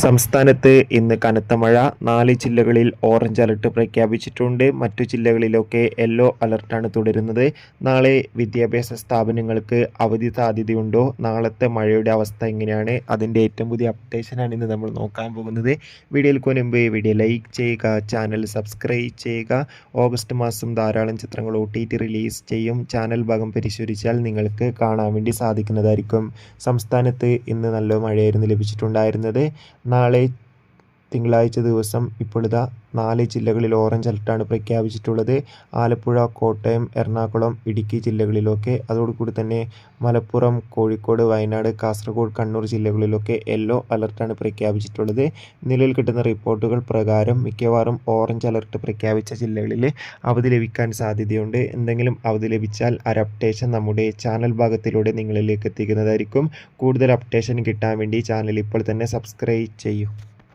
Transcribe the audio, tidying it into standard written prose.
സംസ്ഥാനത്ത് ഇന്ന് കനത്ത മഴ. 4 ജില്ലകളിൽ ഓറഞ്ച് അലർട്ട് പ്രഖ്യാപിച്ചിട്ടുണ്ട്. മറ്റു ജില്ലകളിലൊക്കെ യെല്ലോ അലർട്ടാണ് തുടരുന്നത്. നാളെ വിദ്യാഭ്യാസ സ്ഥാപനങ്ങൾക്ക് അവധി സാധ്യതയുണ്ടോ? നാളത്തെ മഴയുടെ അവസ്ഥ എങ്ങനെയാണ്? അതിൻ്റെ ഏറ്റവും പുതിയ അപ്ഡേഷനാണ് ഇന്ന് നമ്മൾ നോക്കാൻ പോകുന്നത്. വീഡിയോയിൽ മുൻപ് വീഡിയോ ലൈക്ക് ചെയ്യുക, ചാനൽ സബ്സ്ക്രൈബ് ചെയ്യുക. ഓഗസ്റ്റ് മാസം ധാരാളം ചിത്രങ്ങൾ OTT റിലീസ് ചെയ്യും. ചാനൽ ഭാഗം പരിശോധിച്ചാൽ നിങ്ങൾക്ക് കാണാൻ വേണ്ടി സാധിക്കുന്നതായിരിക്കും. സംസ്ഥാനത്ത് ഇന്ന് നല്ല മഴയായിരുന്നു ലഭിച്ചിട്ടുണ്ടായിരുന്നത്. നാളെ തിങ്കളാഴ്ച ദിവസം ഇപ്പോഴിതാ 4 ജില്ലകളിൽ ഓറഞ്ച് അലർട്ടാണ് പ്രഖ്യാപിച്ചിട്ടുള്ളത്. ആലപ്പുഴ, കോട്ടയം, എറണാകുളം, ഇടുക്കി ജില്ലകളിലൊക്കെ, അതോടുകൂടി തന്നെ മലപ്പുറം, കോഴിക്കോട്, വയനാട്, കാസർഗോഡ്, കണ്ണൂർ ജില്ലകളിലൊക്കെ യെല്ലോ അലർട്ടാണ് പ്രഖ്യാപിച്ചിട്ടുള്ളത്. നിലവിൽ കിട്ടുന്ന റിപ്പോർട്ടുകൾ പ്രകാരം മിക്കവാറും ഓറഞ്ച് അലർട്ട് പ്രഖ്യാപിച്ച ജില്ലകളിൽ അവധി ലഭിക്കാൻ സാധ്യതയുണ്ട്. എന്തെങ്കിലും അവധി ലഭിച്ചാൽ അപ്ഡേഷൻ നമ്മുടെ ചാനൽ ഭാഗത്തിലൂടെ നിങ്ങളിലേക്ക് എത്തിക്കുന്നതായിരിക്കും. കൂടുതൽ അപ്ഡേഷൻ കിട്ടാൻ വേണ്ടി ചാനൽ ഇപ്പോൾ തന്നെ സബ്സ്ക്രൈബ് ചെയ്യൂ.